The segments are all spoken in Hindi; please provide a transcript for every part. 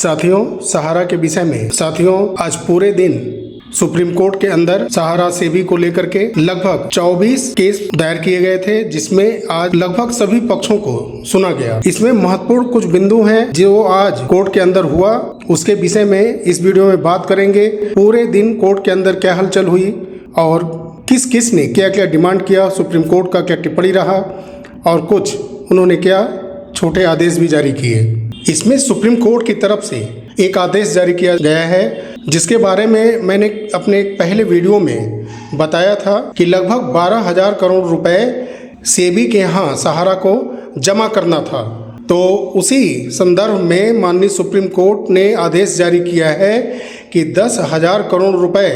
साथियों, सहारा के विषय में आज पूरे दिन सुप्रीम कोर्ट के अंदर सहारा सेबी को लेकर के लगभग 24 केस दायर किए गए थे, जिसमें आज लगभग सभी पक्षों को सुना गया। इसमें महत्वपूर्ण कुछ बिंदु हैं जो आज कोर्ट के अंदर हुआ, उसके विषय में इस वीडियो में बात करेंगे। पूरे दिन कोर्ट के अंदर क्या हलचल हुई और किस किस ने क्या क्या डिमांड किया, सुप्रीम कोर्ट का क्या टिप्पणी रहा और कुछ उन्होंने क्या छोटे आदेश भी जारी किए। इसमें सुप्रीम कोर्ट की तरफ से एक आदेश जारी किया गया है, जिसके बारे में मैंने अपने पहले वीडियो में बताया था कि लगभग 12,000 करोड़ रुपए सेबी के यहाँ सहारा को जमा करना था। तो उसी संदर्भ में माननीय सुप्रीम कोर्ट ने आदेश जारी किया है कि 10,000 करोड़ रुपए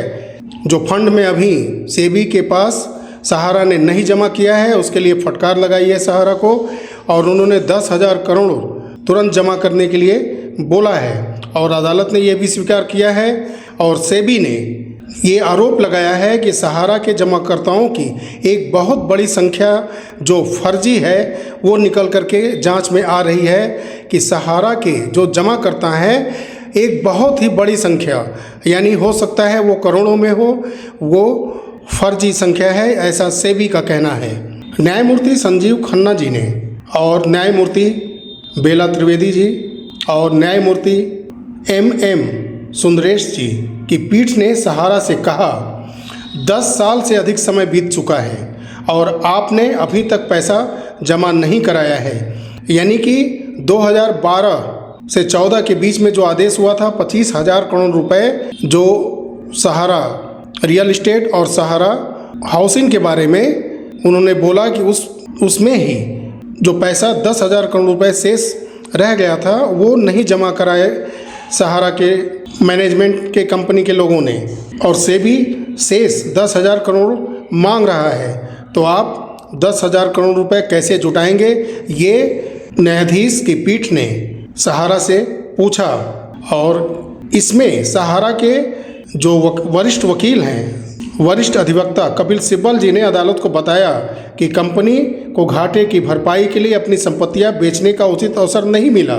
जो फंड में अभी सेबी के पास सहारा ने नहीं जमा किया है, उसके लिए फटकार लगाई है सहारा को, और उन्होंने 10,000 करोड़ तुरंत जमा करने के लिए बोला है। और अदालत ने यह भी स्वीकार किया है और सेबी ने ये आरोप लगाया है कि सहारा के जमाकर्ताओं की एक बहुत बड़ी संख्या जो फर्जी है वो निकल करके जांच में आ रही है कि सहारा के जो जमाकर्ता हैं एक बहुत ही बड़ी संख्या, यानी हो सकता है वो करोड़ों में हो, वो फर्जी संख्या है, ऐसा सेबी का कहना है। न्यायमूर्ति संजीव खन्ना जी ने और न्यायमूर्ति बेला त्रिवेदी जी और न्यायमूर्ति M सुंदरेश जी की पीठ ने सहारा से कहा 10 साल से अधिक समय बीत चुका है और आपने अभी तक पैसा जमा नहीं कराया है। यानी कि 2012 से 14 के बीच में जो आदेश हुआ था 25,000 करोड़ रुपए जो सहारा रियल इस्टेट और सहारा हाउसिंग के बारे में उन्होंने बोला कि उसमें ही जो पैसा 10,000 करोड़ रुपए शेष रह गया था वो नहीं जमा कराए सहारा के मैनेजमेंट के कंपनी के लोगों ने, और सेबी शेष 10,000 करोड़ मांग रहा है। तो आप 10,000 करोड़ रुपए कैसे जुटाएंगे, ये न्यायाधीश की पीठ ने सहारा से पूछा। और इसमें सहारा के जो वरिष्ठ वकील हैं, वरिष्ठ अधिवक्ता कपिल सिब्बल जी ने अदालत को बताया कि कंपनी को घाटे की भरपाई के लिए अपनी संपत्तियां बेचने का उचित अवसर नहीं मिला,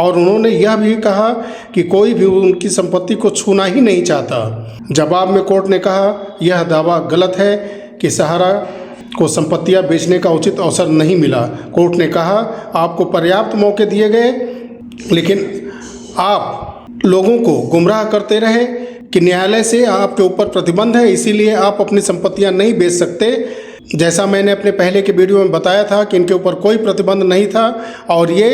और उन्होंने यह भी कहा कि कोई भी उनकी संपत्ति को छूना ही नहीं चाहता। जवाब में कोर्ट ने कहा यह दावा गलत है कि सहारा को संपत्तियां बेचने का उचित अवसर नहीं मिला। कोर्ट ने कहा आपको पर्याप्त मौके दिए गए, लेकिन आप लोगों को गुमराह करते रहे कि न्यायालय से आपके ऊपर प्रतिबंध है, इसीलिए आप अपनी संपत्तियां नहीं बेच सकते। जैसा मैंने अपने पहले के वीडियो में बताया था कि इनके ऊपर कोई प्रतिबंध नहीं था और ये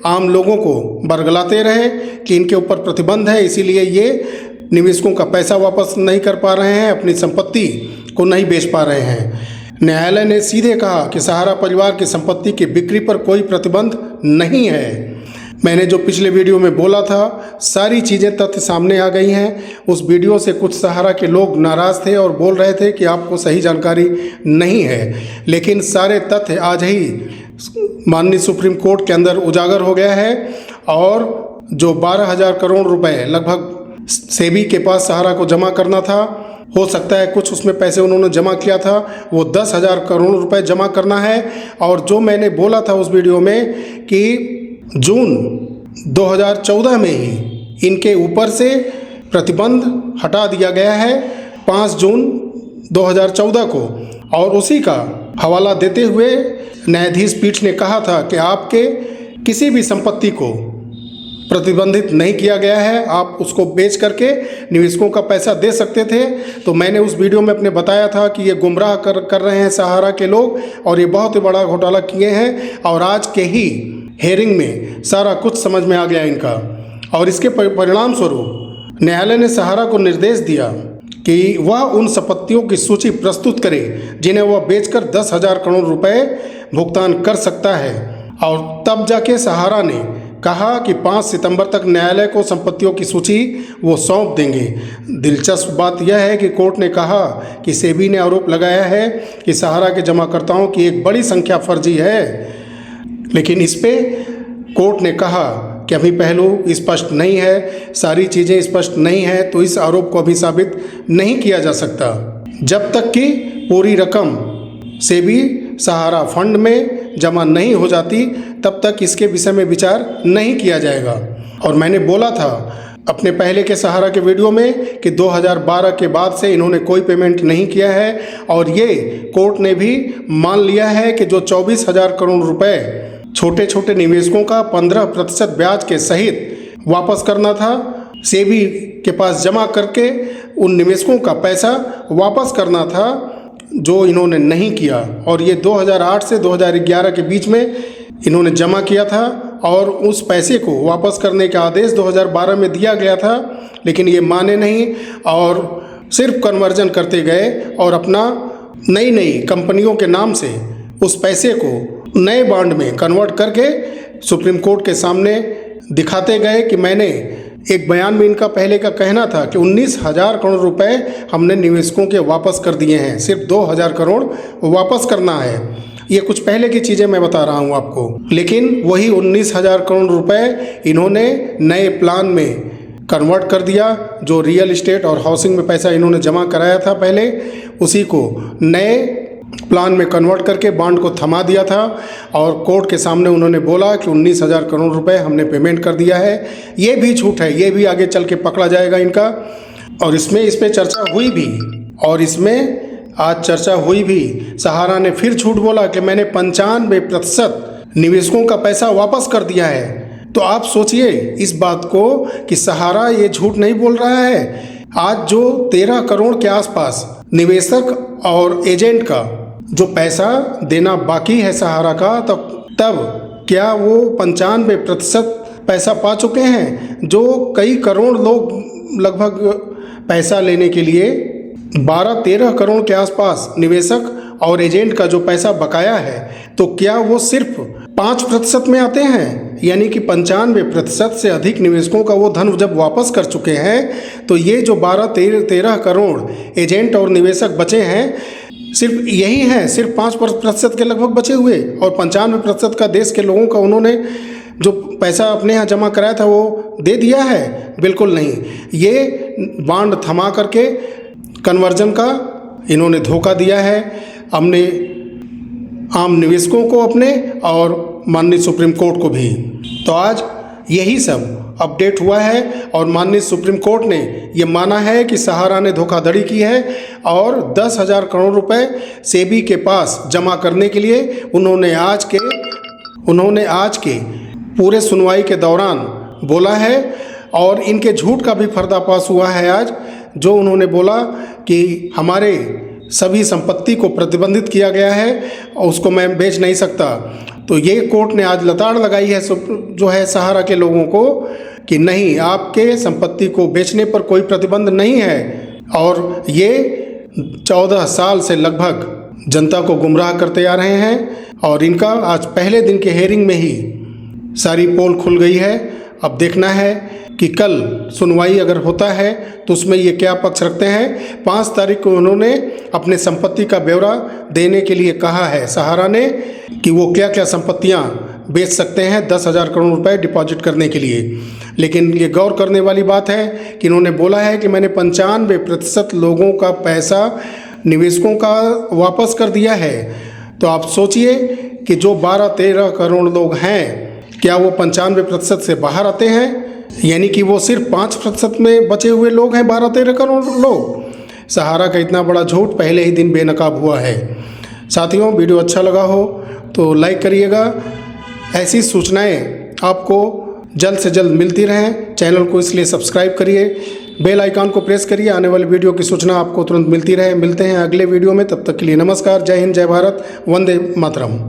आम लोगों को बरगलाते रहे कि इनके ऊपर प्रतिबंध है, इसीलिए ये निवेशकों का पैसा वापस नहीं कर पा रहे हैं, अपनी संपत्ति को नहीं बेच पा रहे हैं। न्यायालय ने सीधे कहा कि सहारा परिवार की संपत्ति की बिक्री पर कोई प्रतिबंध नहीं है। मैंने जो पिछले वीडियो में बोला था सारी चीज़ें तथ्य सामने आ गई हैं। उस वीडियो से कुछ सहारा के लोग नाराज़ थे और बोल रहे थे कि आपको सही जानकारी नहीं है, लेकिन सारे तथ्य आज ही माननीय सुप्रीम कोर्ट के अंदर उजागर हो गया है। और जो 12,000 करोड़ रुपए लगभग सेबी के पास सहारा को जमा करना था, हो सकता है कुछ उसमें पैसे उन्होंने जमा किया था, वो 10,000 करोड़ रुपए जमा करना है। और जो मैंने बोला था उस वीडियो में कि जून 2014 में ही इनके ऊपर से प्रतिबंध हटा दिया गया है 5 जून 2014 को, और उसी का हवाला देते हुए न्यायाधीश पीठ ने कहा था कि आपके किसी भी संपत्ति को प्रतिबंधित नहीं किया गया है, आप उसको बेच करके निवेशकों का पैसा दे सकते थे। तो मैंने उस वीडियो में अपने बताया था कि ये गुमराह कर रहे हैं सहारा के लोग और ये बहुत ही बड़ा घोटाला किए हैं। और आज के ही हेयरिंग में सारा कुछ समझ में आ गया इनका, और इसके परिणाम स्वरूप न्यायालय ने सहारा को निर्देश दिया कि वह उन संपत्तियों की सूची प्रस्तुत करे जिन्हें वह बेचकर 10,000 करोड़ रुपए भुगतान कर सकता है। और तब जाके सहारा ने कहा कि 5 सितंबर तक न्यायालय को संपत्तियों की सूची वो सौंप देंगे। दिलचस्प बात यह है कि कोर्ट ने कहा कि सेबी ने आरोप लगाया है कि सहारा के जमाकर्ताओं की एक बड़ी संख्या फर्जी है, लेकिन इस पे कोर्ट ने कहा कि अभी पहलू स्पष्ट नहीं है, सारी चीज़ें स्पष्ट नहीं है, तो इस आरोप को अभी साबित नहीं किया जा सकता। जब तक कि पूरी रकम सेबी सहारा फंड में जमा नहीं हो जाती तब तक इसके विषय में विचार नहीं किया जाएगा। और मैंने बोला था अपने पहले के सहारा के वीडियो में कि 2012 के बाद से इन्होंने कोई पेमेंट नहीं किया है और ये कोर्ट ने भी मान लिया है कि जो 24,000 करोड़ रुपए छोटे छोटे निवेशकों का 15% ब्याज के सहित वापस करना था, सेबी के पास जमा करके उन निवेशकों का पैसा वापस करना था, जो इन्होंने नहीं किया। और ये 2008 से 2011 के बीच में इन्होंने जमा किया था और उस पैसे को वापस करने का आदेश 2012 में दिया गया था, लेकिन ये माने नहीं और सिर्फ कन्वर्जन करते गए और अपना नई नई कंपनियों के नाम से उस पैसे को नए बॉन्ड में कन्वर्ट करके सुप्रीम कोर्ट के सामने दिखाते गए कि मैंने एक बयान में इनका पहले का कहना था कि 19,000 करोड़ रुपए हमने निवेशकों के वापस कर दिए हैं, सिर्फ 2,000 करोड़ वापस करना है। ये कुछ पहले की चीज़ें मैं बता रहा हूँ आपको, लेकिन वही 19,000 करोड़ रुपए इन्होंने नए प्लान में कन्वर्ट कर दिया। जो रियल इस्टेट और हाउसिंग में पैसा इन्होंने जमा कराया था पहले, उसी को नए प्लान में कन्वर्ट करके बॉन्ड को थमा दिया था और कोर्ट के सामने उन्होंने बोला कि 19,000 करोड़ रुपए हमने पेमेंट कर दिया है। ये भी झूठ है, ये भी आगे चल के पकड़ा जाएगा इनका। और इसमें इस पर चर्चा हुई भी और इसमें आज चर्चा हुई भी। सहारा ने फिर झूठ बोला कि मैंने 95% निवेशकों का पैसा वापस कर दिया है। तो आप सोचिए इस बात को कि सहारा ये झूठ नहीं बोल रहा है। आज जो 13 करोड़ के आसपास निवेशक और एजेंट का जो पैसा देना बाकी है सहारा का, तब क्या वो 95% पैसा पा चुके हैं? जो कई करोड़ लोग लगभग पैसा लेने के लिए 12-13 करोड़ के आसपास निवेशक और एजेंट का जो पैसा बकाया है, तो क्या वो सिर्फ 5% में आते हैं? यानी कि 95% से अधिक निवेशकों का वो धन जब वापस कर चुके हैं, तो ये जो 12-13 करोड़ एजेंट और निवेशक बचे हैं, सिर्फ यही हैं, सिर्फ 5% के लगभग बचे हुए। और 95% का देश के लोगों का उन्होंने जो पैसा अपने यहाँ जमा कराया था वो दे दिया है? बिल्कुल नहीं। ये बॉन्ड थमा करके कन्वर्जन का इन्होंने धोखा दिया है हमने आम निवेशकों को अपने और माननीय सुप्रीम कोर्ट को भी। तो आज यही सब अपडेट हुआ है और माननीय सुप्रीम कोर्ट ने ये माना है कि सहारा ने धोखाधड़ी की है और 10,000 करोड़ रुपए सेबी के पास जमा करने के लिए उन्होंने आज के पूरे सुनवाई के दौरान बोला है। और इनके झूठ का भी पर्दाफाश हुआ है आज, जो उन्होंने बोला कि हमारे सभी संपत्ति को प्रतिबंधित किया गया है और उसको मैं बेच नहीं सकता। तो ये कोर्ट ने आज लताड़ लगाई है जो है सहारा के लोगों को कि नहीं, आपके संपत्ति को बेचने पर कोई प्रतिबंध नहीं है। और ये 14 साल से लगभग जनता को गुमराह करते आ रहे हैं और इनका आज पहले दिन के हेयरिंग में ही सारी पोल खुल गई है। अब देखना है कि कल सुनवाई अगर होता है तो उसमें ये क्या पक्ष रखते हैं। 5 तारीख को उन्होंने अपने संपत्ति का ब्यौरा देने के लिए कहा है सहारा ने कि वो क्या क्या संपत्तियां बेच सकते हैं 10,000 करोड़ रुपए डिपॉजिट करने के लिए। लेकिन ये गौर करने वाली बात है कि इन्होंने बोला है कि मैंने 95% लोगों का पैसा निवेशकों का वापस कर दिया है। तो आप सोचिए कि जो 12-13 करोड़ लोग हैं, क्या वो 95% से बाहर आते हैं? यानी कि वो सिर्फ 5% में बचे हुए लोग हैं 12-13 करोड़ लोग। सहारा का इतना बड़ा झूठ पहले ही दिन बेनकाब हुआ है। साथियों, वीडियो अच्छा लगा हो तो लाइक करिएगा। ऐसी सूचनाएं आपको जल्द से जल्द मिलती रहें, चैनल को इसलिए सब्सक्राइब करिए, बेल आइकन को प्रेस करिए, आने वाली वीडियो की सूचना आपको तुरंत मिलती रहे। मिलते हैं अगले वीडियो में, तब तक के लिए नमस्कार, जय हिंद, जय भारत, वंदे मातरम।